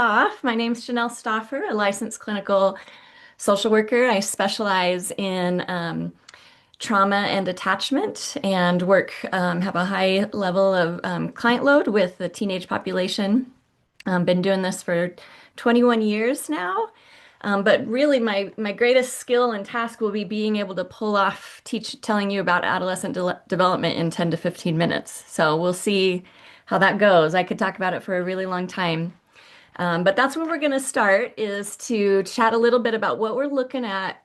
Off. My name's Janelle Stauffer, a licensed clinical social worker. I specialize in trauma and attachment and have a high level of client load with the teenage population. Been doing this for 21 years now. But really, my greatest skill and task will be being able to pull off telling you about adolescent development in 10 to 15 minutes. So we'll see how that goes. I could talk about it for a really long time. But that's where we're going to start is to chat a little bit about what we're looking at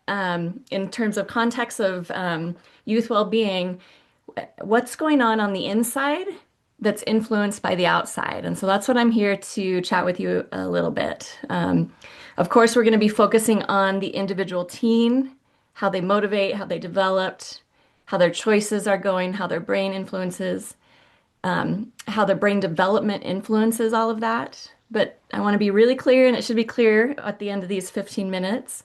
in terms of context of youth well-being, what's going on the inside that's influenced by the outside. And so that's what I'm here to chat with you a little bit. Of course, we're going to be focusing on the individual teen, how they motivate, how they developed, how their choices are going, how their brain influences, how their brain development influences all of that. But I want to be really clear, and it should be clear at the end of these 15 minutes,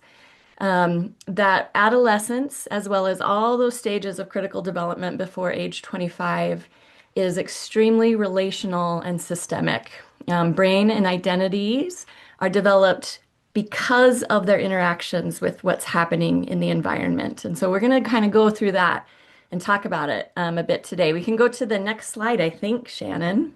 that adolescence, as well as all those stages of critical development before age 25, is extremely relational and systemic. Brain and identities are developed because of their interactions with what's happening in the environment. And so we're going to kind of go through that and talk about it a bit today. We can go to the next slide, I think, Shannon.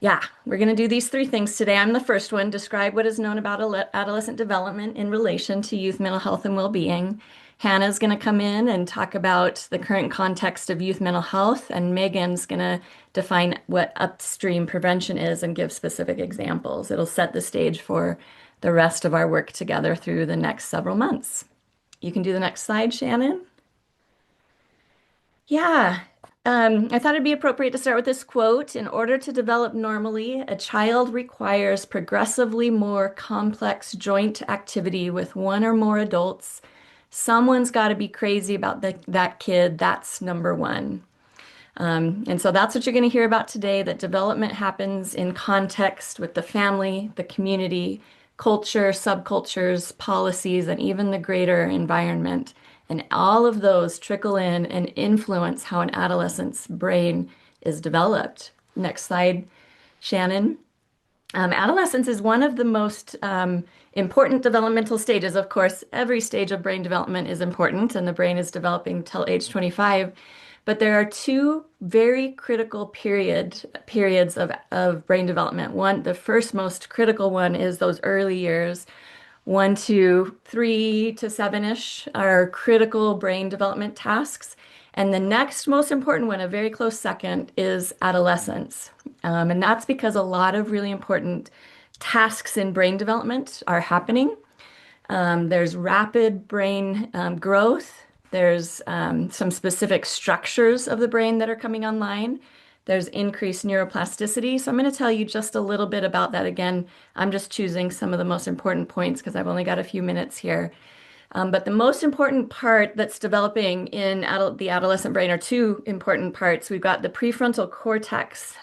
Yeah, we're going to do these three things today. I'm the first one. Describe what is known about adolescent development in relation to youth mental health and well-being. Hannah's going to come in and talk about the current context of youth mental health, and Megan's going to define what upstream prevention is and give specific examples. It'll set the stage for the rest of our work together through the next several months. You can do the next slide, Shannon. Yeah, I thought it'd be appropriate to start with this quote. In order to develop normally, a child requires progressively more complex joint activity with one or more adults. Someone's got to be crazy about that kid. That's number one. And so that's what you're going to hear about today, that development happens in context with the family, the community, culture, subcultures, policies, and even the greater environment. And all of those trickle in and influence how an adolescent's brain is developed. Next slide, Shannon. Adolescence is one of the most important developmental stages. Of course, every stage of brain development is important, and the brain is developing till age 25. But there are two very critical periods of brain development. The first most critical one is those early years. 1 to 3 to 7-ish are critical brain development tasks. And the next most important one, a very close second, is adolescence. And that's because a lot of really important tasks in brain development are happening. There's rapid brain growth. There's some specific structures of the brain that are coming online. There's increased neuroplasticity. So I'm going to tell you just a little bit about that again. I'm just choosing some of the most important points because I've only got a few minutes here. But the most important part that's developing in the adolescent brain are two important parts. We've got the prefrontal cortex,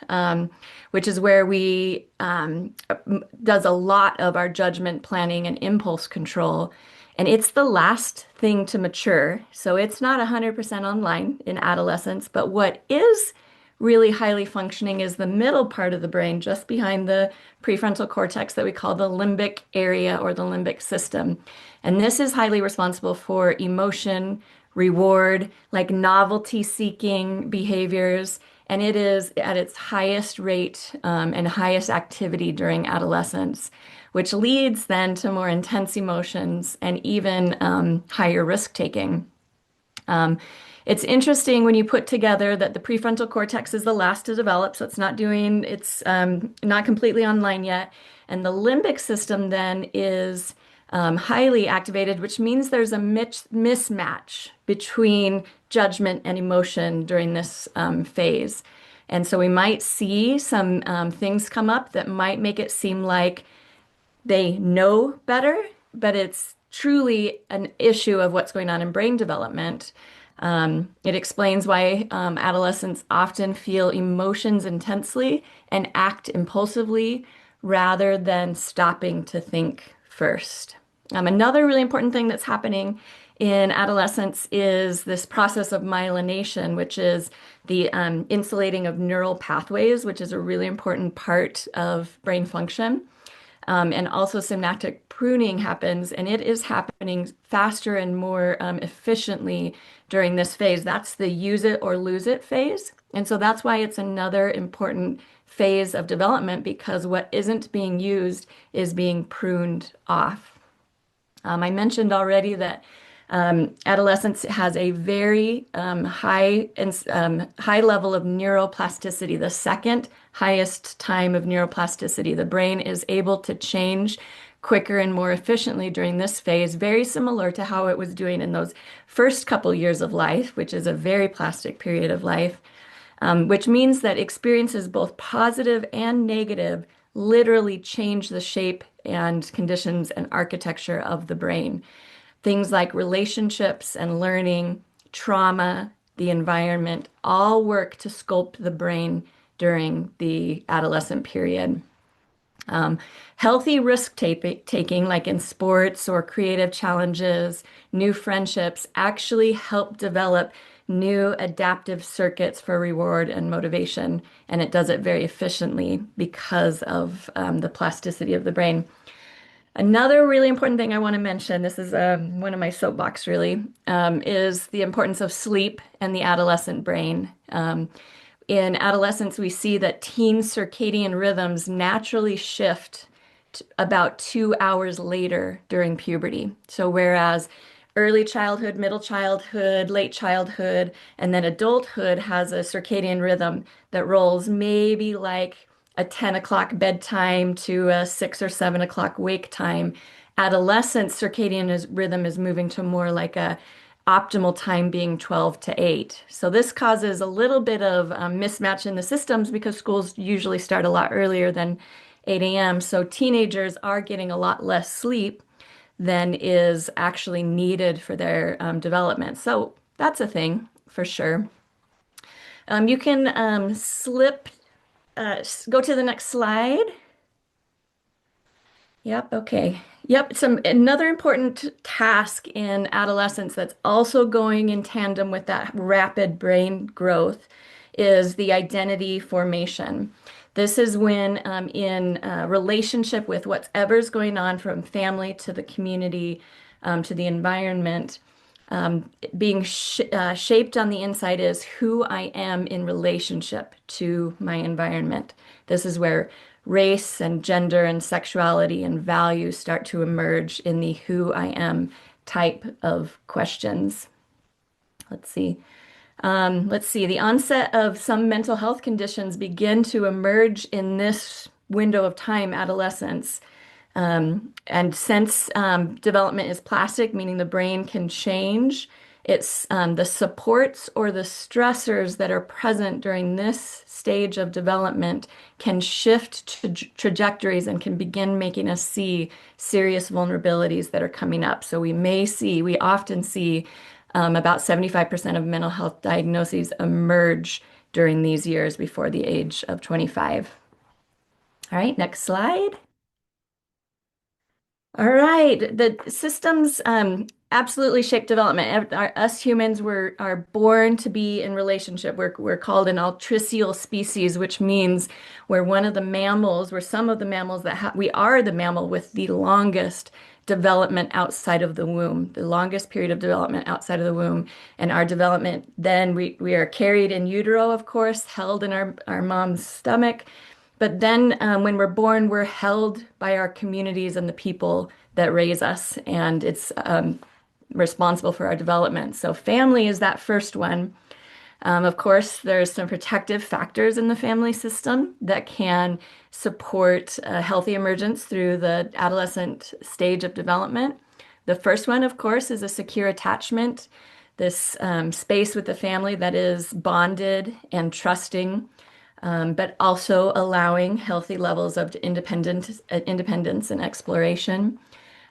which is where we does a lot of our judgment planning and impulse control. And it's the last thing to mature. So it's not 100% online in adolescence, but what is really highly functioning is the middle part of the brain, just behind the prefrontal cortex that we call the limbic area or the limbic system. And this is highly responsible for emotion, reward, like novelty-seeking behaviors. And it is at its highest rate and highest activity during adolescence, which leads then to more intense emotions and even higher risk-taking. It's interesting when you put together that the prefrontal cortex is the last to develop, so it's not completely online yet. And the limbic system then is highly activated, which means there's a mismatch between judgment and emotion during this phase. And so we might see some things come up that might make it seem like they know better, but it's truly an issue of what's going on in brain development. It explains why adolescents often feel emotions intensely and act impulsively rather than stopping to think first. Another really important thing that's happening in adolescence is this process of myelination, which is the insulating of neural pathways, which is a really important part of brain function. And also synaptic pruning happens, and it is happening faster and more efficiently during this phase. That's the use it or lose it phase. And so that's why it's another important phase of development because what isn't being used is being pruned off. I mentioned already that adolescence has a very high level of neuroplasticity, the second highest time of neuroplasticity. The brain is able to change quicker and more efficiently during this phase, very similar to how it was doing in those first couple years of life, which is a very plastic period of life, which means that experiences both positive and negative literally change the shape and conditions and architecture of the brain. Things like relationships and learning, trauma, the environment, all work to sculpt the brain during the adolescent period. Healthy risk taking, like in sports or creative challenges, new friendships, actually help develop new adaptive circuits for reward and motivation. And it does it very efficiently because of the plasticity of the brain. Another really important thing I want to mention, this is one of my soapbox really, is the importance of sleep and the adolescent brain. In adolescence, we see that teen circadian rhythms naturally shift about 2 hours later during puberty. So whereas early childhood, middle childhood, late childhood, and then adulthood has a circadian rhythm that rolls maybe like a 10 o'clock bedtime to a 6 or 7 o'clock wake time. Adolescent rhythm is moving to more like a optimal time being 12 to 8. So this causes a little bit of mismatch in the systems because schools usually start a lot earlier than 8 a.m. So teenagers are getting a lot less sleep than is actually needed for their development. So that's a thing for sure. You can go to the next slide. Yep, okay. Yep, another important task in adolescence that's also going in tandem with that rapid brain growth is the identity formation. This is when in relationship with whatever's going on from family to the community to the environment, being shaped on the inside is who I am in relationship to my environment. This is where race and gender and sexuality and values start to emerge in the who I am type of questions. Let's see. The onset of some mental health conditions begin to emerge in this window of time, adolescence. And since development is plastic, meaning the brain can change, it's the supports or the stressors that are present during this stage of development can shift trajectories and can begin making us see serious vulnerabilities that are coming up. So we often see about 75% of mental health diagnoses emerge during these years before the age of 25. All right, next slide. All right, the systems absolutely shape development. Us humans are born to be in relationship. We're called an altricial species, which means we're one of the mammals. We're some of the mammals we are the mammal with the longest development outside of the womb, the longest period of development outside of the womb. And our development, then we are carried in utero, of course, held in our mom's stomach. But then when we're born, we're held by our communities and the people that raise us, and it's responsible for our development. So family is that first one. Of course, there's some protective factors in the family system that can support healthy emergence through the adolescent stage of development. The first one, of course, is a secure attachment, this space with the family that is bonded and trusting, but also allowing healthy levels of independence and exploration.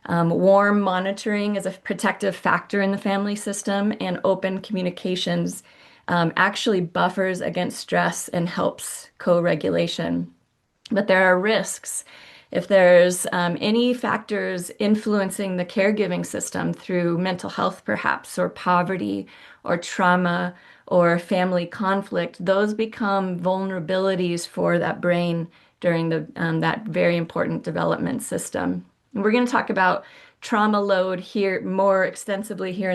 Warm monitoring is a protective factor in the family system, and open communications actually buffers against stress and helps co-regulation. But there are risks, If there's any factors influencing the caregiving system through mental health, perhaps, or poverty, or trauma, or family conflict, those become vulnerabilities for that brain during that very important development system. And we're going to talk about trauma load here more extensively here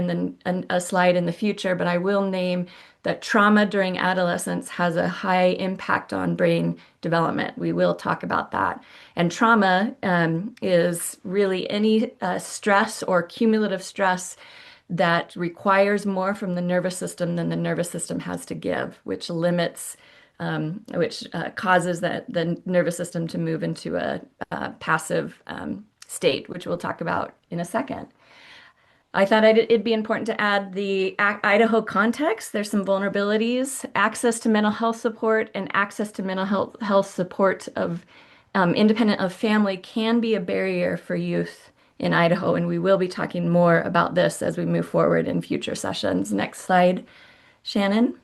a slide in the future, but I will name that trauma during adolescence has a high impact on brain development. We will talk about that. And trauma is really any stress or cumulative stress that requires more from the nervous system than the nervous system has to give, which limits, which causes the nervous system to move into a passive state, which we'll talk about in a second. I thought it'd be important to add the Idaho context. There's some vulnerabilities, access to mental health support, and access to mental health support of independent of family can be a barrier for youth in Idaho, and we will be talking more about this as we move forward in future sessions. Next slide, Shannon.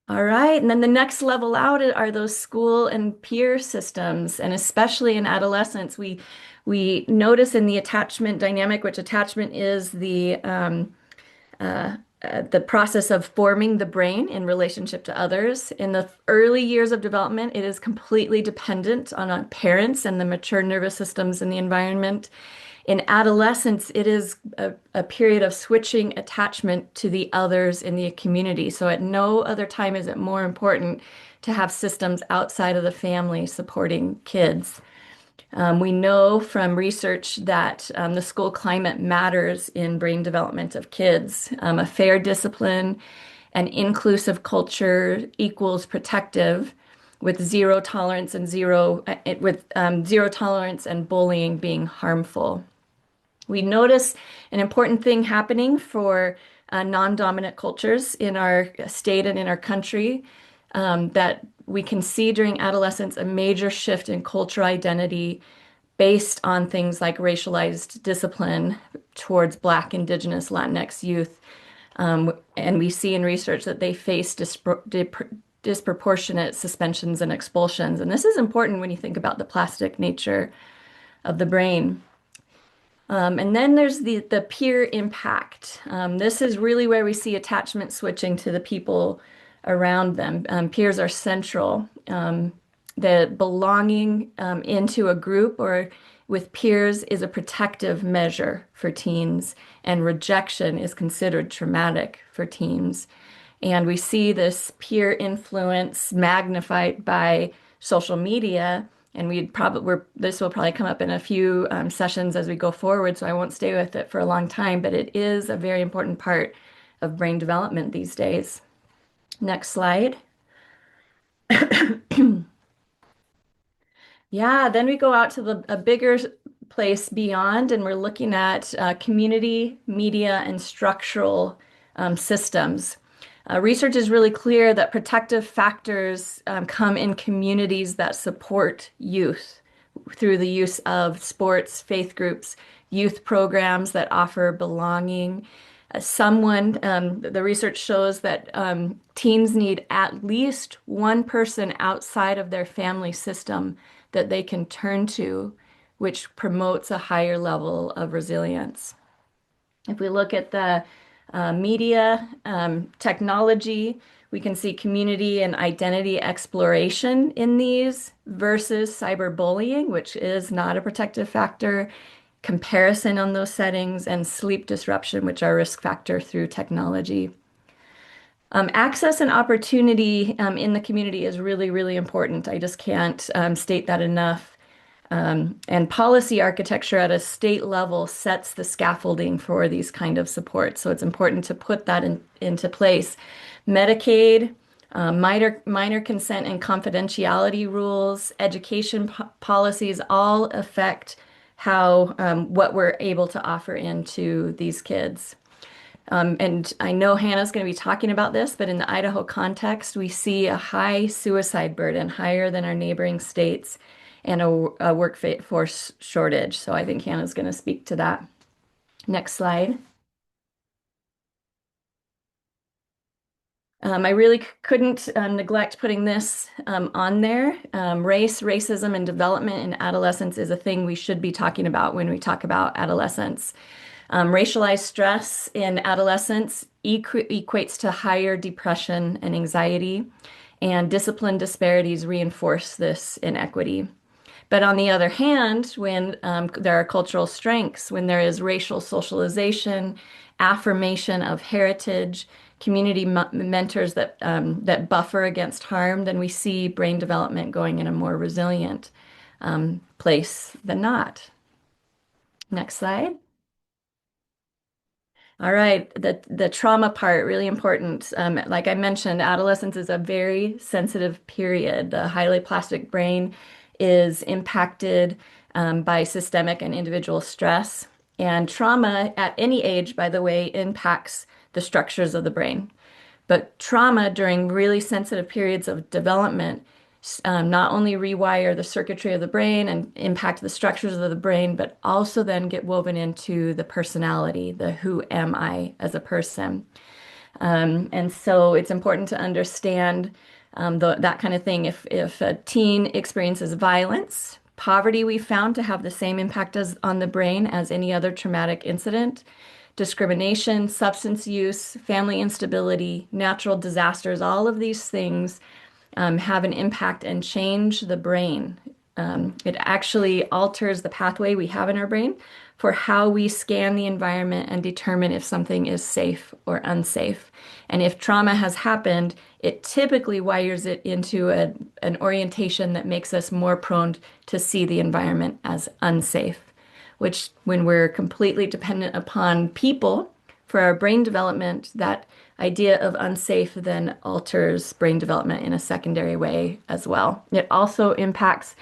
All right, and then the next level out are those school and peer systems, and especially in adolescence, we notice in the attachment dynamic, which attachment is the process of forming the brain in relationship to others. In the early years of development, it is completely dependent on our parents and the mature nervous systems in the environment. In adolescence, it is a period of switching attachment to the others in the community. So at no other time is it more important to have systems outside of the family supporting kids. We know from research that the school climate matters in brain development of kids. A fair discipline and inclusive culture equals protective, with zero tolerance and zero tolerance and bullying being harmful. We notice an important thing happening for non-dominant cultures in our state and in our country, that we can see during adolescence a major shift in cultural identity based on things like racialized discipline towards Black, Indigenous, Latinx youth. And we see in research that they face disproportionate suspensions and expulsions. And this is important when you think about the plastic nature of the brain. And then there's the peer impact. This is really where we see attachment switching to the people around them. Peers are central. The belonging into a group or with peers is a protective measure for teens, and rejection is considered traumatic for teens. And we see this peer influence magnified by social media. And this will probably come up in a few sessions as we go forward, so I won't stay with it for a long time, but it is a very important part of brain development these days. Next slide. Yeah, then we go out to a bigger place beyond, and we're looking at community, media, and structural systems. Research is really clear that protective factors come in communities that support youth through the use of sports, faith groups, youth programs that offer belonging. The research shows that teens need at least one person outside of their family system that they can turn to, which promotes a higher level of resilience. If we look at the media, technology, we can see community and identity exploration in these versus cyberbullying, which is not a protective factor, comparison on those settings, and sleep disruption, which are risk factor through technology. Access and opportunity in the community is really, really important. I just can't state that enough. And policy architecture at a state level sets the scaffolding for these kind of supports. So it's important to put that into place. Medicaid, minor consent and confidentiality rules, education policies all affect how what we're able to offer into these kids. And I know Hannah's going to be talking about this, but in the Idaho context, we see a high suicide burden, higher than our neighboring states, and a workforce shortage. So I think Hannah's going to speak to that. Next slide. I really couldn't neglect putting this on there. Racism, and development in adolescence is a thing we should be talking about when we talk about adolescence. Racialized stress in adolescence equates to higher depression and anxiety, and discipline disparities reinforce this inequity. But on the other hand, when there are cultural strengths, when there is racial socialization, affirmation of heritage, community mentors that buffer against harm, then we see brain development going in a more resilient place than not. Next slide. All right, the trauma part, really important. Like I mentioned, adolescence is a very sensitive period. The highly plastic brain is impacted by systemic and individual stress. And trauma at any age, by the way, impacts the structures of the brain. But trauma during really sensitive periods of development not only rewire the circuitry of the brain and impact the structures of the brain, but also then get woven into the personality, the who am I as a person. And so it's important to understand that kind of thing. If a teen experiences violence, poverty we found to have the same impact on the brain as any other traumatic incident. Discrimination, substance use, family instability, natural disasters, all of these things have an impact and change the brain. It actually alters the pathway we have in our brain for how we scan the environment and determine if something is safe or unsafe. And if trauma has happened, it typically wires it into an orientation that makes us more prone to see the environment as unsafe, which, when we're completely dependent upon people for our brain development, that idea of unsafe then alters brain development in a secondary way as well. It also impacts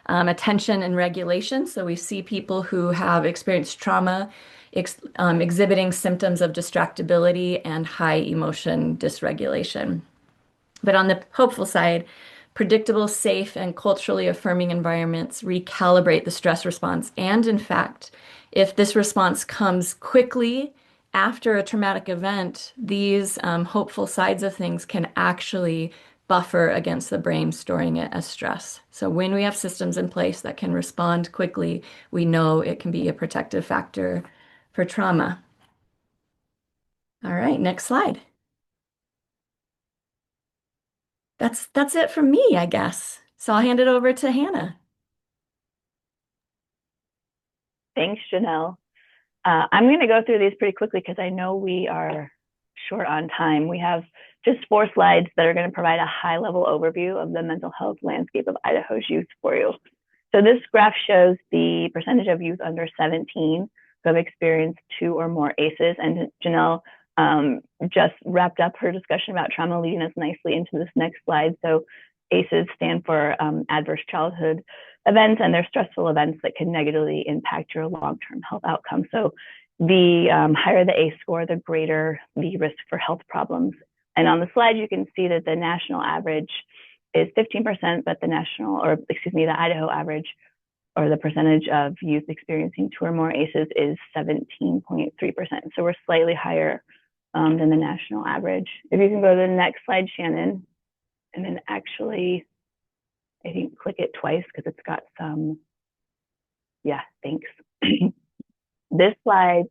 attention and regulation. So we see people who have experienced trauma exhibiting symptoms of distractibility and high emotion dysregulation. But on the hopeful side, predictable, safe, and culturally affirming environments recalibrate the stress response. And in fact, if this response comes quickly after a traumatic event, these hopeful sides of things can actually buffer against the brain storing it as stress. So when we have systems in place that can respond quickly, we know it can be a protective factor for trauma. All right, next slide. That's it from me, I guess. So I'll hand it over to Hannah. Thanks, Janelle. I'm going to go through these pretty quickly because I know we are short on time. We have just 4 slides that are going to provide a high-level overview of the mental health landscape of Idaho's youth for you. So this graph shows the percentage of youth under 17 who have experienced 2 or more ACEs. And Janelle just wrapped up her discussion about trauma, leading us nicely into this next slide. So ACEs stand for adverse childhood events, and they're stressful events that can negatively impact your long-term health outcome. So the higher the ACE score, the greater the risk for health problems. And on the slide, you can see that the national average is 15%, but the Idaho average, or the percentage of youth experiencing 2 or more ACEs, is 17.3%. So we're slightly higher than the national average. If you can go to the next slide, Shannon, and then actually, I think click it twice because it's got some, yeah, thanks. This slide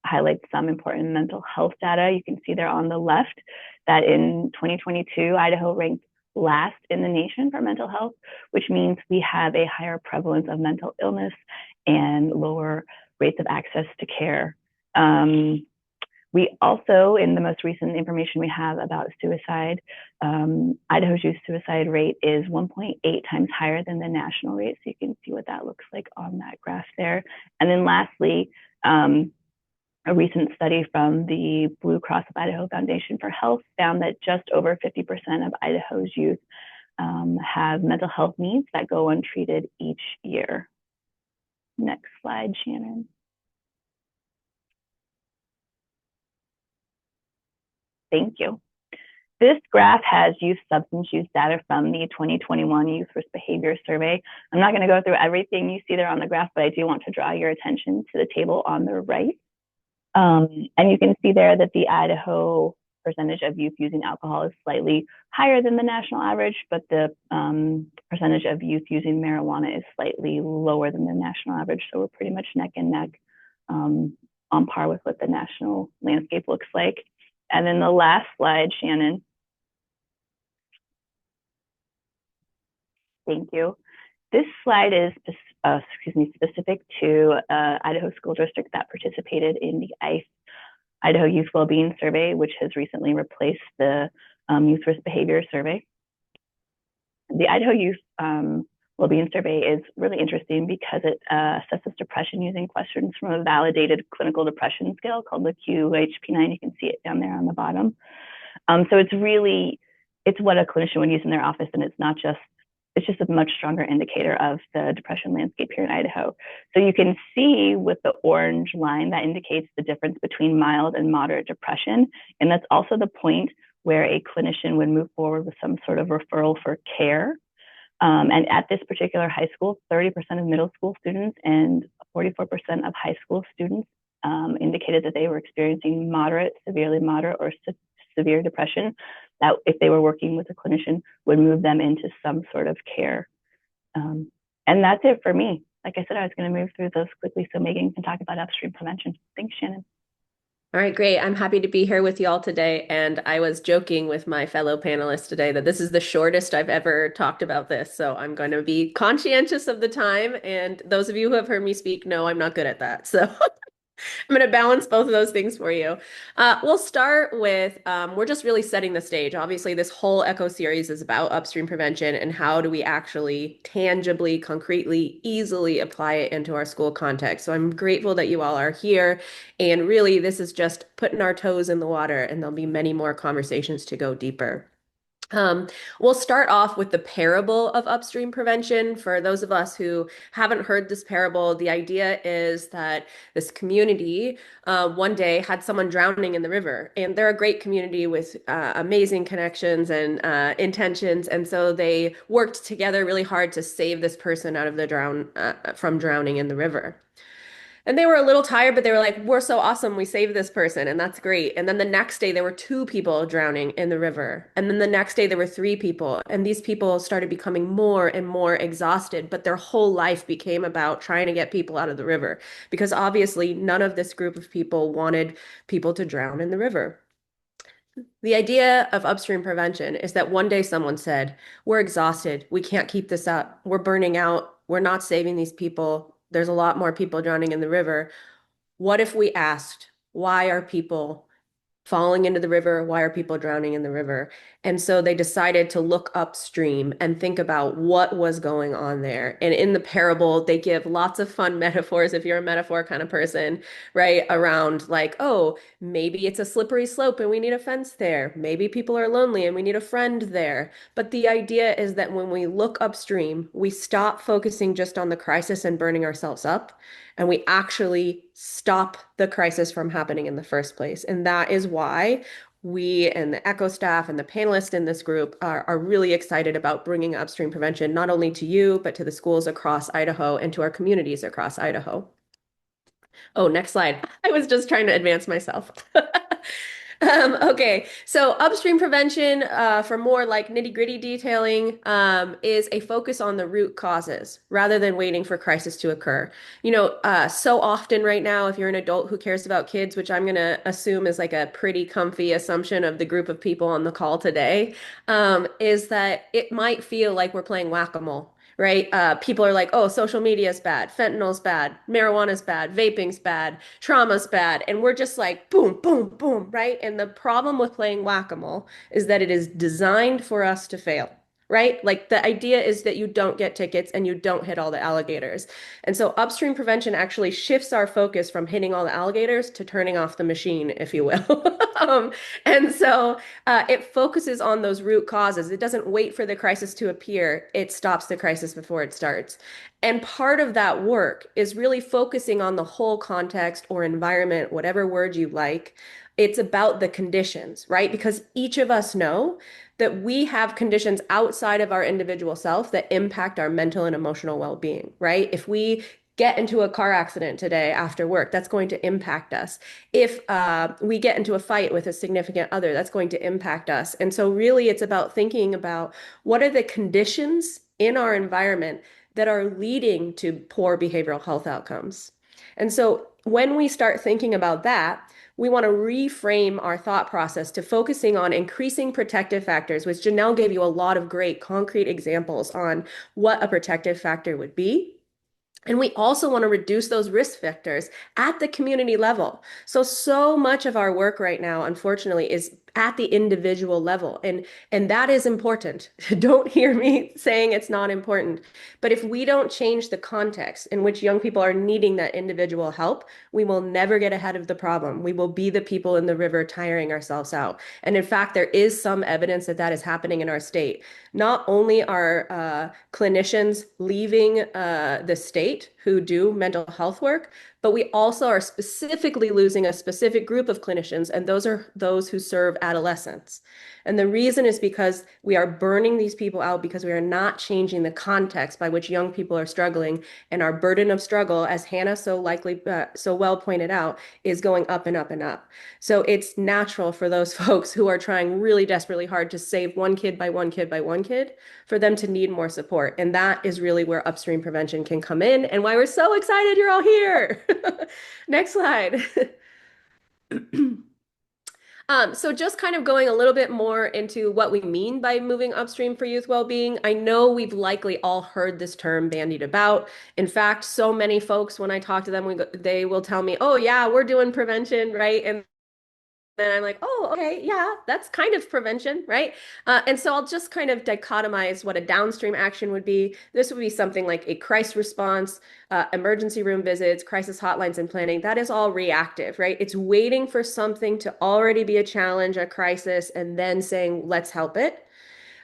highlights some important mental health data. You can see there on the left that in 2022, Idaho ranked last in the nation for mental health, which means we have a higher prevalence of mental illness and lower rates of access to care. We also, in the most recent information we have about suicide, Idaho's youth suicide rate is 1.8 times higher than the national rate. So you can see what that looks like on that graph there. And then lastly, a recent study from the Blue Cross of Idaho Foundation for Health found that just over 50% of Idaho's youth have mental health needs that go untreated each year. Next slide, Shannon. Thank you. This graph has youth substance use data from the 2021 Youth Risk Behavior Survey. I'm not going to go through everything you see there on the graph, but I do want to draw your attention to the table on the right. And you can see there that the Idaho percentage of youth using alcohol is slightly higher than the national average, but the percentage of youth using marijuana is slightly lower than the national average. So we're pretty much neck and neck, on par with what the national landscape looks like. And then the last slide, Shannon. Thank you. This slide is specific to Idaho school district that participated in the Idaho Youth Wellbeing Survey, which has recently replaced the Youth Risk Behavior Survey. The Idaho Youth Wellbeing Survey is really interesting because it assesses depression using questions from a validated clinical depression scale called the QHP9. You can see it down there on the bottom. So it's what a clinician would use in their office, and it's just a much stronger indicator of the depression landscape here in Idaho. So you can see with the orange line that indicates the difference between mild and moderate depression. And that's also the point where a clinician would move forward with some sort of referral for care. And at this particular high school, 30% of middle school students and 44% of high school students indicated that they were experiencing moderate, severely moderate, or severe depression, that if they were working with a clinician would move them into some sort of care. And that's it for me. Like I said, I was going to move through those quickly so Megan can talk about upstream prevention. Thanks, Shannon. All right, great. I'm happy to be here with you all today. And I was joking with my fellow panelists today that this is the shortest I've ever talked about this. So I'm going to be conscientious of the time. And those of you who have heard me speak know I'm not good at that. So I'm going to balance both of those things for you. We'll start with, we're just really setting the stage. Obviously, this whole Echo series is about upstream prevention and how do we actually tangibly, concretely, easily apply it into our school context. So I'm grateful that you all are here. And really, this is just putting our toes in the water, and there'll be many more conversations to go deeper. We'll start off with the parable of upstream prevention. For those of us who haven't heard this parable, the idea is that this community one day had someone drowning in the river, and they're a great community with amazing connections and intentions, and so they worked together really hard to save this person out of the from drowning in the river. And they were a little tired, but they were like, we're so awesome. We saved this person, and that's great. And then the next day, there were two people drowning in the river. And then the next day, there were three people. And these people started becoming more and more exhausted, but their whole life became about trying to get people out of the river because obviously none of this group of people wanted people to drown in the river. The idea of upstream prevention is that one day someone said, we're exhausted. We can't keep this up. We're burning out. We're not saving these people. There's a lot more people drowning in the river. What if we asked, why are people falling into the river? Why are people drowning in the river? And so they decided to look upstream and think about what was going on there. And in the parable, they give lots of fun metaphors if you're a metaphor kind of person, right? Around like, oh, maybe it's a slippery slope and we need a fence there. Maybe people are lonely and we need a friend there. But the idea is that when we look upstream, we stop focusing just on the crisis and burning ourselves up, and we actually stop the crisis from happening in the first place. And that is why we and the ECHO staff and the panelists in this group are really excited about bringing upstream prevention not only to you, but to the schools across Idaho and to our communities across Idaho. Oh, next slide. I was just trying to advance myself. Okay, so upstream prevention for more like nitty-gritty detailing is a focus on the root causes rather than waiting for crisis to occur. So often right now, if you're an adult who cares about kids, which I'm going to assume is like a pretty comfy assumption of the group of people on the call today, is that it might feel like we're playing whack-a-mole. Right? People are like, oh, social media is bad, fentanyl's bad, marijuana's bad, vaping's bad, trauma's bad. And we're just like, boom, boom, boom, right? And the problem with playing whack-a-mole is that it is designed for us to fail, right? Like the idea is that you don't get tickets and you don't hit all the alligators. And so upstream prevention actually shifts our focus from hitting all the alligators to turning off the machine, if you will. And so it focuses on those root causes. It doesn't wait for the crisis to appear. It stops the crisis before it starts. And part of that work is really focusing on the whole context or environment, whatever word you like. It's about the conditions, right? Because each of us know that we have conditions outside of our individual self that impact our mental and emotional well-being, right? If we get into a car accident today after work, that's going to impact us. If we get into a fight with a significant other, that's going to impact us. And so, really, it's about thinking about what are the conditions in our environment that are leading to poor behavioral health outcomes. And so, when we start thinking about that, we want to reframe our thought process to focusing on increasing protective factors, which Janelle gave you a lot of great concrete examples on what a protective factor would be. And we also want to reduce those risk factors at the community level. So much of our work right now, unfortunately, is at the individual level. And that is important. Don't hear me saying it's not important. But if we don't change the context in which young people are needing that individual help, we will never get ahead of the problem. We will be the people in the river tiring ourselves out. And in fact, there is some evidence that that is happening in our state. Not only are clinicians leaving the state who do mental health work, but we also are specifically losing a specific group of clinicians, and those are those who serve adolescents. And the reason is because we are burning these people out because we are not changing the context by which young people are struggling, and our burden of struggle, as Hannah so well pointed out, is going up and up and up. So it's natural for those folks who are trying really desperately hard to save one kid by one kid by one kid for them to need more support. And that is really where upstream prevention can come in and why we're so excited you're all here. Next slide. So just kind of going a little bit more into what we mean by moving upstream for youth well-being. I know we've likely all heard this term bandied about. In fact, so many folks, when I talk to them, they will tell me, oh yeah, we're doing prevention, right? And then I'm like, oh, okay, yeah, that's kind of prevention, right? And so I'll just kind of dichotomize what a downstream action would be. This would be something like a crisis response, emergency room visits, crisis hotlines, and planning. That is all reactive, right? It's waiting for something to already be a challenge, a crisis, and then saying, let's help it.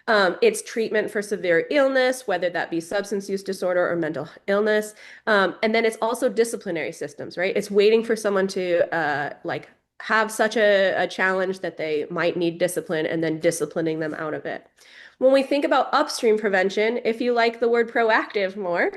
It's treatment for severe illness, whether that be substance use disorder or mental illness. And then it's also disciplinary systems, right? It's waiting for someone to have such a challenge that they might need discipline and then disciplining them out of it. When we think about upstream prevention, if you like the word proactive more,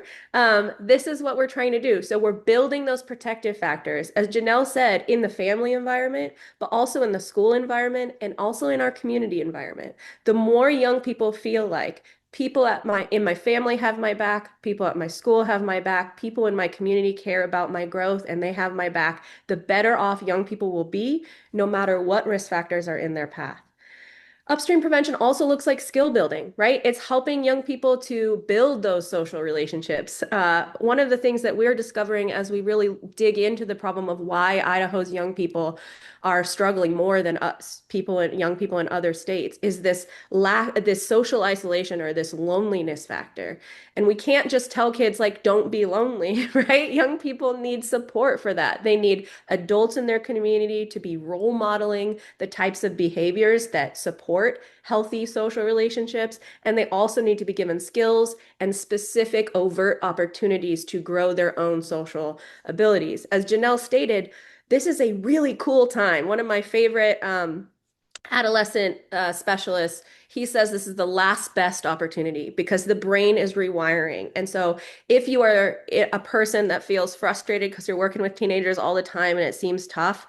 this is what we're trying to do. So we're building those protective factors, as Janelle said, in the family environment, but also in the school environment and also in our community environment. The more young people feel like people in my family have my back, people at my school have my back, people in my community care about my growth and they have my back, the better off young people will be, no matter what risk factors are in their path. Upstream prevention also looks like skill building, right? It's helping young people to build those social relationships. One of the things that we're discovering as we really dig into the problem of why Idaho's young people are struggling more than us, young people in other states, is this social isolation or this loneliness factor. And we can't just tell kids like, don't be lonely, right? Young people need support for that. They need adults in their community to be role modeling the types of behaviors that support healthy social relationships. And they also need to be given skills and specific overt opportunities to grow their own social abilities. As Janelle stated, this is a really cool time. One of my favorite adolescent specialists, he says this is the last best opportunity because the brain is rewiring. And so if you are a person that feels frustrated because you're working with teenagers all the time and it seems tough,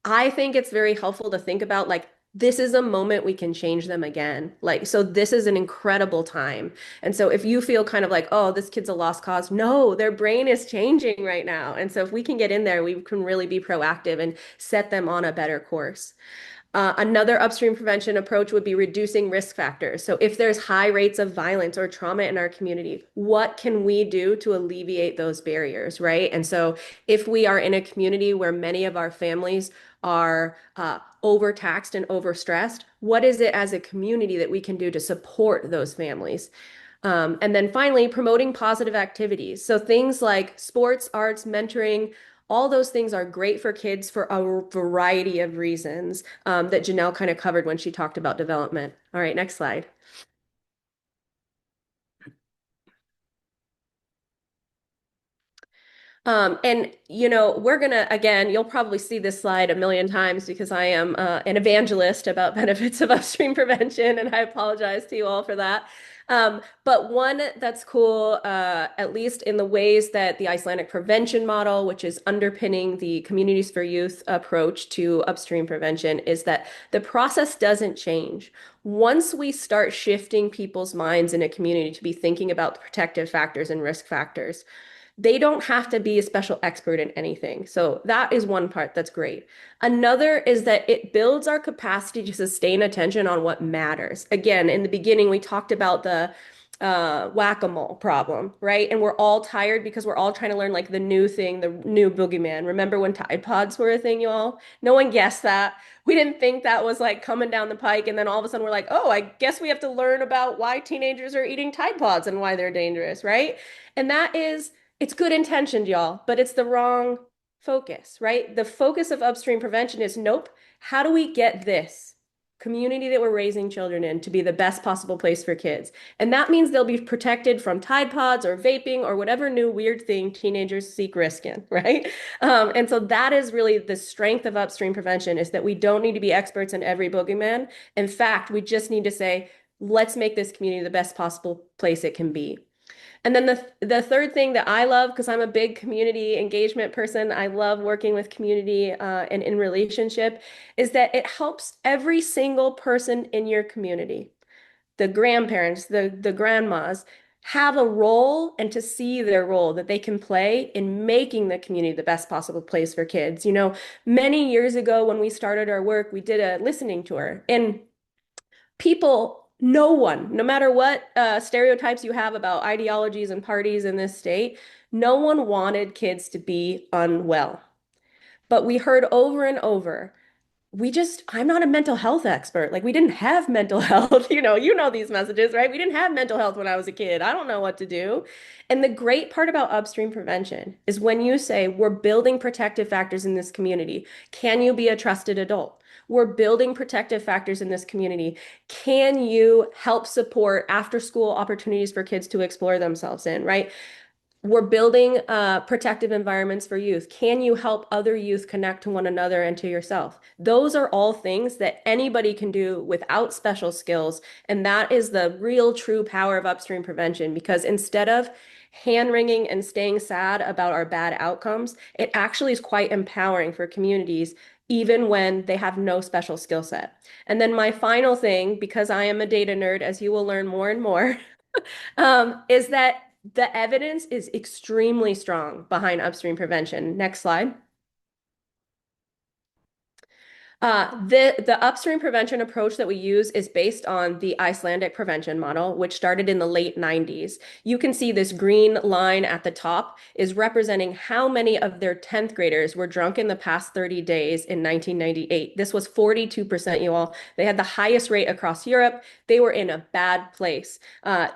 I think it's very helpful to think about like, this is a moment we can change them again. Like, so this is an incredible time. And so if you feel kind of like, oh, this kid's a lost cause, no, their brain is changing right now. And so if we can get in there, we can really be proactive and set them on a better course. Another upstream prevention approach would be reducing risk factors. So if there's high rates of violence or trauma in our community, what can we do to alleviate those barriers, right? And so if we are in a community where many of our families are overtaxed and overstressed, what is it as a community that we can do to support those families? And then finally, promoting positive activities. So things like sports, arts, mentoring, all those things are great for kids for a variety of reasons that Janelle kind of covered when she talked about development. All right, next slide. And we're gonna, again, you'll probably see this slide a million times because I am an evangelist about benefits of upstream prevention, and I apologize to you all for that. But one that's cool, at least in the ways that the Icelandic prevention model, which is underpinning the Communities for Youth approach to upstream prevention, is that the process doesn't change. Once we start shifting people's minds in a community to be thinking about the protective factors and risk factors, they don't have to be a special expert in anything. So that is one part that's great. Another is that it builds our capacity to sustain attention on what matters. Again, in the beginning, we talked about the whack-a-mole problem, right? And we're all tired because we're all trying to learn like the new thing, the new boogeyman. Remember when Tide Pods were a thing, you all? No one guessed that. We didn't think that was like coming down the pike. And then all of a sudden we're like, oh, I guess we have to learn about why teenagers are eating Tide Pods and why they're dangerous, right? And that is it's good intentioned, y'all, but it's the wrong focus, right? The focus of upstream prevention is nope, how do we get this community that we're raising children in to be the best possible place for kids? And that means they'll be protected from Tide Pods or vaping or whatever new weird thing teenagers seek risk in, right? And so that is really the strength of upstream prevention is that we don't need to be experts in every boogeyman. In fact, we just need to say, let's make this community the best possible place it can be. And then the third thing that I love, because I'm a big community engagement person, I love working with community and in relationship, is that it helps every single person in your community, the grandparents, the grandmas, have a role and to see their role that they can play in making the community the best possible place for kids. You know, many years ago when we started our work, we did a listening tour, and people, no one, no matter what stereotypes you have about ideologies and parties in this state, no one wanted kids to be unwell. But we heard over and over, I'm not a mental health expert. Like we didn't have mental health. You know these messages, right? We didn't have mental health when I was a kid. I don't know what to do. And the great part about upstream prevention is when you say we're building protective factors in this community, can you be a trusted adult? We're building protective factors in this community. Can you help support after school opportunities for kids to explore themselves in, right? We're building protective environments for youth. Can you help other youth connect to one another and to yourself? Those are all things that anybody can do without special skills. And that is the real true power of upstream prevention, because instead of hand wringing and staying sad about our bad outcomes, it actually is quite empowering for communities, even when they have no special skill set. And then my final thing, because I am a data nerd, as you will learn more and more, is that the evidence is extremely strong behind upstream prevention. Next slide. The upstream prevention approach that we use is based on the Icelandic prevention model, which started in the late 90s. You can see this green line at the top is representing how many of their 10th graders were drunk in the past 30 days in 1998. This was 42%, you all. They had the highest rate across Europe. They were in a bad place.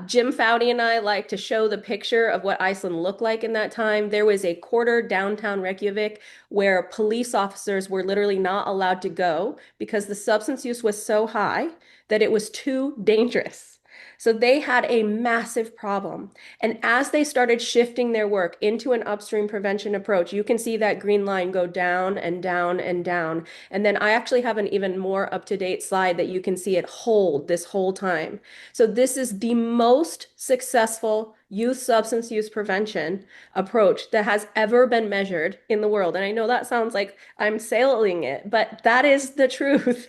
Jim Foudy and I like to show the picture of what Iceland looked like in that time. There was a quarter downtown Reykjavik where police officers were literally not allowed to go because the substance use was so high that it was too dangerous. So they had a massive problem. And as they started shifting their work into an upstream prevention approach, you can see that green line go down and down and down. And then I actually have an even more up-to-date slide that you can see it hold this whole time. So this is the most successful youth substance use prevention approach that has ever been measured in the world. And I know that sounds like I'm sailing it, but that is the truth.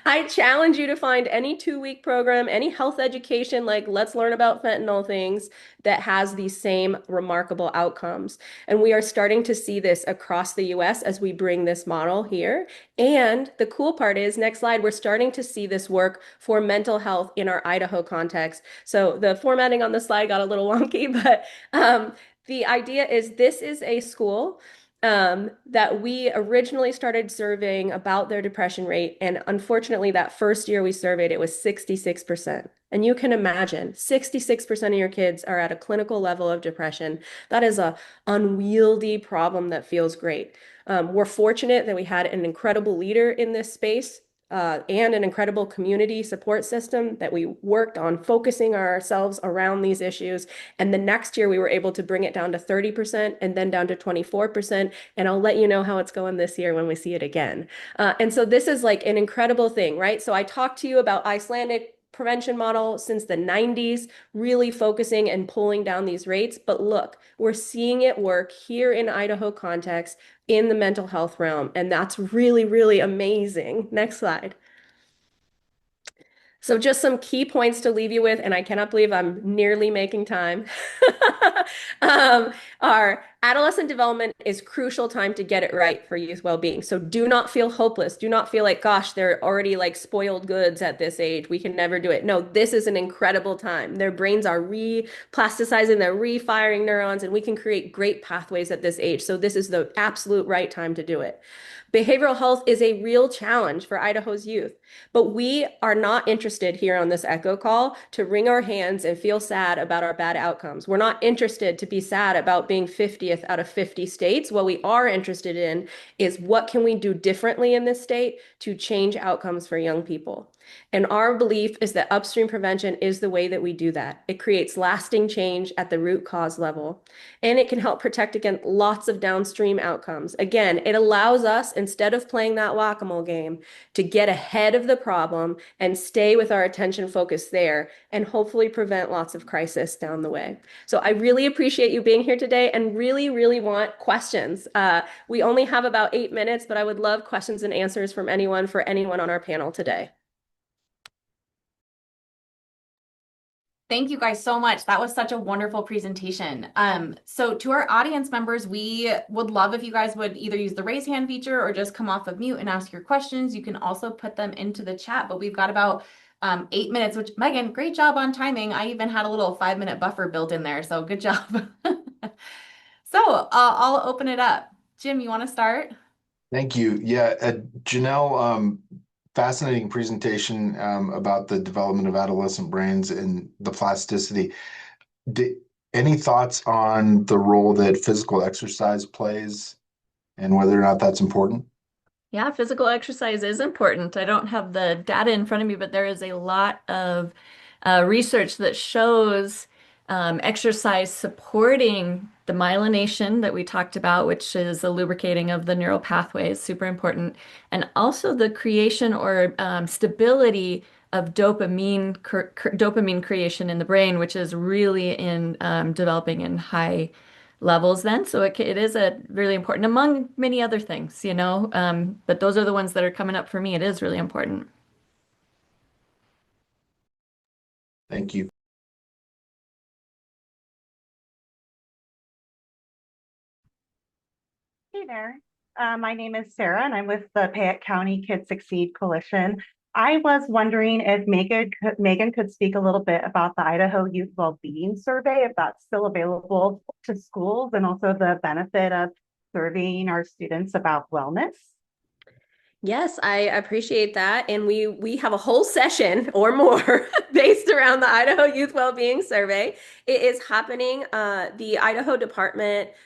I challenge you to find any 2-week program, any health education, like let's learn about fentanyl things that has these same remarkable outcomes. And we are starting to see this across the US as we bring this model here. And the cool part is, next slide, we're starting to see this work for mental health in our Idaho context. So the formatting on the slide got a little wonky, but the idea is this is a school that we originally started surveying about their depression rate. And unfortunately, that first year we surveyed, it was 66%. And you can imagine 66% of your kids are at a clinical level of depression. That is a unwieldy problem that feels great. We're fortunate that we had an incredible leader in this space and an incredible community support system that we worked on focusing ourselves around these issues. And the next year, we were able to bring it down to 30% and then down to 24%. And I'll let you know how it's going this year when we see it again. And so this is like an incredible thing, right? So I talked to you about Icelandic prevention model since the 90s, really focusing and pulling down these rates. But look, we're seeing it work here in Idaho context in the mental health realm. And that's really, really amazing. Next slide. So just some key points to leave you with, and I cannot believe I'm nearly making time. um, Our adolescent development is crucial time to get it right for youth well-being. So do not feel hopeless. Do not feel like, gosh, they're already like spoiled goods at this age. We can never do it. No, this is an incredible time. Their brains are replasticizing, they're refiring neurons, and we can create great pathways at this age. So this is the absolute right time to do it. Behavioral health is a real challenge for Idaho's youth, but we are not interested here on this echo call to wring our hands and feel sad about our bad outcomes. We're not interested to be sad about being 50th out of 50 states. What we are interested in is what can we do differently in this state to change outcomes for young people. And our belief is that upstream prevention is the way that we do that. It creates lasting change at the root cause level, and it can help protect against lots of downstream outcomes. Again, it allows us, instead of playing that whack-a-mole game, to get ahead of the problem and stay with our attention focus there and hopefully prevent lots of crisis down the way. So I really appreciate you being here today and really, really want questions. We only have about 8 minutes, but I would love questions and answers from anyone for anyone on our panel today. Thank you guys so much. That was such a wonderful presentation. So to our audience members, we would love if you guys would either use the raise hand feature or just come off of mute and ask your questions. You can also put them into the chat, but we've got about 8 minutes, which Megan, great job on timing. I even had a little 5-minute buffer built in there, so good job. So I'll open it up. Jim, you want to start? Thank you. Yeah, Janelle, fascinating presentation about the development of adolescent brains and the plasticity. Any thoughts on the role that physical exercise plays and whether or not that's important? Yeah, physical exercise is important. I don't have the data in front of me, but there is a lot of research that shows exercise supporting the myelination that we talked about, which is the lubricating of the neural pathways, super important, and also the creation or stability of dopamine creation in the brain, which is really in developing in high levels then. So it is a really important among many other things, but those are the ones that are coming up for me. It is really important. Thank you. Hey there. My name is Sarah, and I'm with the Payette County Kids Succeed Coalition. I was wondering if Megan could speak a little bit about the Idaho Youth Wellbeing Survey, if that's still available to schools, and also the benefit of surveying our students about wellness. Yes, I appreciate that. And we have a whole session or more based around the Idaho Youth Wellbeing Survey. It is happening. The Idaho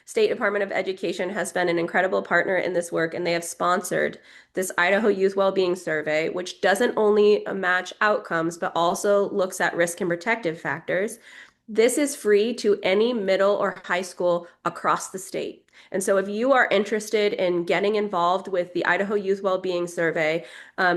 State Department of Education has been an incredible partner in this work, and they have sponsored this Idaho Youth Wellbeing Survey, which doesn't only match outcomes, but also looks at risk and protective factors. This is free to any middle or high school across the state. And so if you are interested in getting involved with the Idaho Youth Wellbeing Survey,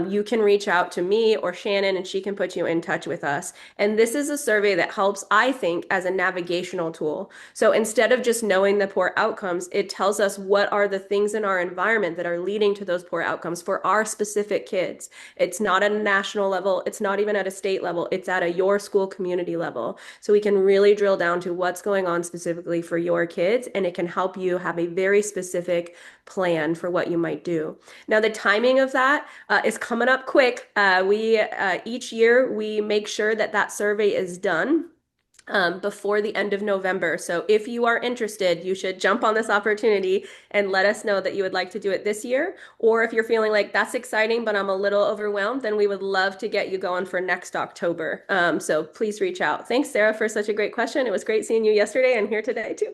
you can reach out to me or Shannon and she can put you in touch with us. And this is a survey that helps, I think, as a navigational tool. So instead of just knowing the poor outcomes, it tells us what are the things in our environment that are leading to those poor outcomes for our specific kids. It's not at a national level. It's not even at a state level. It's at a your school community level. So we can really drill down to what's going on specifically for your kids, and it can help you have a very specific plan for what you might do. Now, the timing of that is coming up quick. Each year we make sure that that survey is done before the end of November. So if you are interested, you should jump on this opportunity and let us know that you would like to do it this year. Or if you're feeling like that's exciting, but I'm a little overwhelmed, then we would love to get you going for next October. So please reach out. Thanks, Sarah, for such a great question. It was great seeing you yesterday and here today too.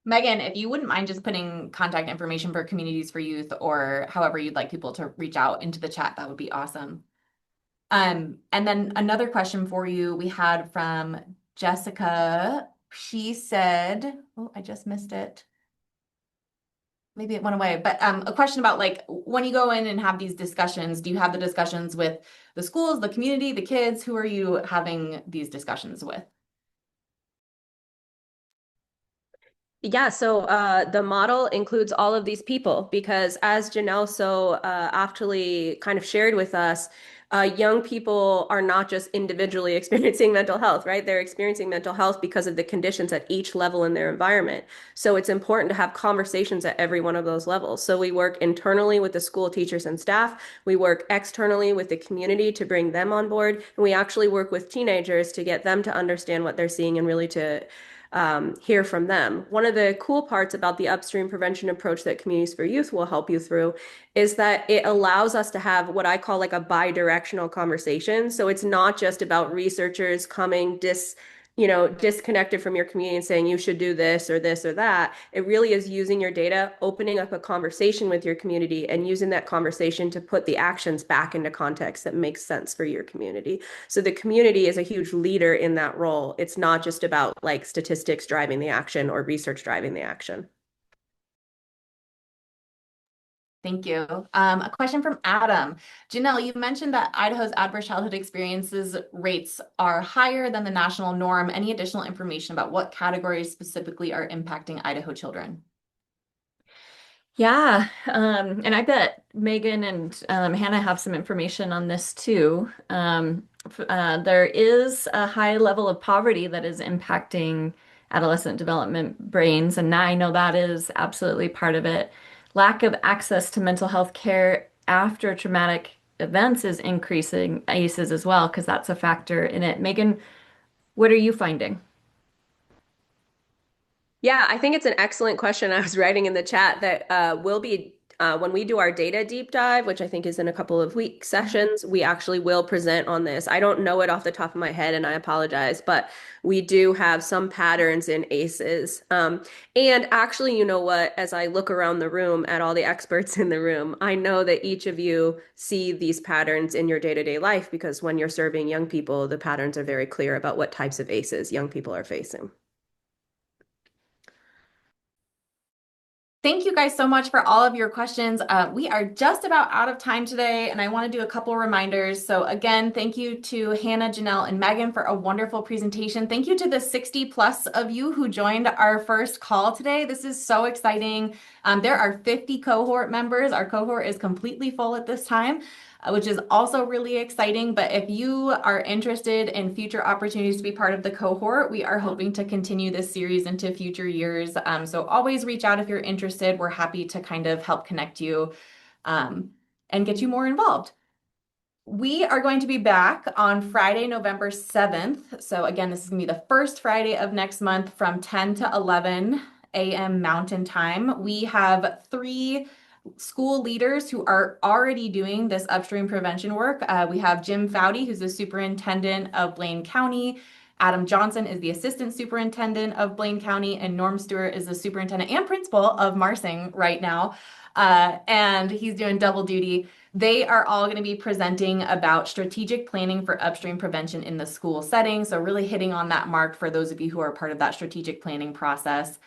Megan, if you wouldn't mind just putting contact information for Communities for Youth or however you'd like people to reach out into the chat, that would be awesome. And then another question for you we had from Jessica. She said, oh, I just missed it. maybe it went away, but a question about like when you go in and have these discussions, do you have the discussions with the schools, the community, the kids? Who are you having these discussions with? Yeah, so the model includes all of these people because, as Janelle so aptly kind of shared with us, young people are not just individually experiencing mental health, right? They're experiencing mental health because of the conditions at each level in their environment. So it's important to have conversations at every one of those levels. So we work internally with the school teachers and staff. We work externally with the community to bring them on board. And we actually work with teenagers to get them to understand what they're seeing and really to hear from them. One of the cool parts about the upstream prevention approach that Communities for Youth will help you through is that it allows us to have what I call like a bi-directional conversation. So it's not just about researchers coming disconnected from your community and saying you should do this or this or that. It really is using your data, opening up a conversation with your community and using that conversation to put the actions back into context that makes sense for your community. So the community is a huge leader in that role. It's not just about like statistics driving the action or research driving the action. Thank you. A question from Adam. Janelle, you mentioned that Idaho's adverse childhood experiences rates are higher than the national norm. Any additional information about what categories specifically are impacting Idaho children? Yeah, and I bet Megan and Hannah have some information on this too. There is a high level of poverty that is impacting adolescent development brains, and now I know that is absolutely part of it. Lack of access to mental health care after traumatic events is increasing ACEs as well, because that's a factor in it. Megan, what are you finding? Yeah, I think it's an excellent question. I was writing in the chat that we'll be when we do our data deep dive, which I think is in a couple of week sessions, we actually will present on this. I don't know it off the top of my head, and I apologize, but we do have some patterns in ACEs. And actually, you know what? As I look around the room at all the experts in the room, I know that each of you see these patterns in your day-to-day life because when you're serving young people, the patterns are very clear about what types of ACEs young people are facing. Thank you guys so much for all of your questions. We are just about out of time today, and I want to do a couple reminders. So again, thank you to Hannah, Janelle, and Megan for a wonderful presentation. Thank you to the 60 plus of you who joined our first call today. This is so exciting. There are 50 cohort members. Our cohort is completely full at this time, which is also really exciting. But if you are interested in future opportunities to be part of the cohort, we are hoping to continue this series into future years. So always reach out if you're interested. We're happy to kind of help connect you and get you more involved. We are going to be back on Friday, November 7th. So again, this is going to be the first Friday of next month from 10 to 11 a.m. Mountain Time. We have 3 school leaders who are already doing this upstream prevention work. We have Jim Foudy, who's the superintendent of Blaine County. Adam Johnson is the assistant superintendent of Blaine County, and Norm Stewart is the superintendent and principal of Marsing right now. And he's doing double duty. They are all going to be presenting about strategic planning for upstream prevention in the school setting. So really hitting on that mark for those of you who are part of that strategic planning process.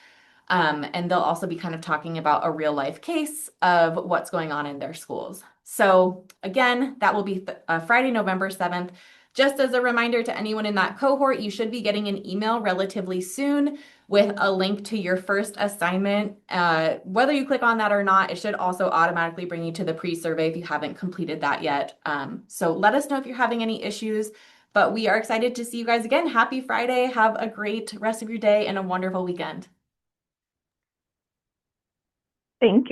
And they'll also be kind of talking about a real life case of what's going on in their schools. So again, that will be Friday, November 7th. Just as a reminder to anyone in that cohort, you should be getting an email relatively soon with a link to your first assignment. Whether you click on that or not, it should also automatically bring you to the pre-survey if you haven't completed that yet. So let us know if you're having any issues, but we are excited to see you guys again. Happy Friday. Have a great rest of your day and a wonderful weekend. Thank you.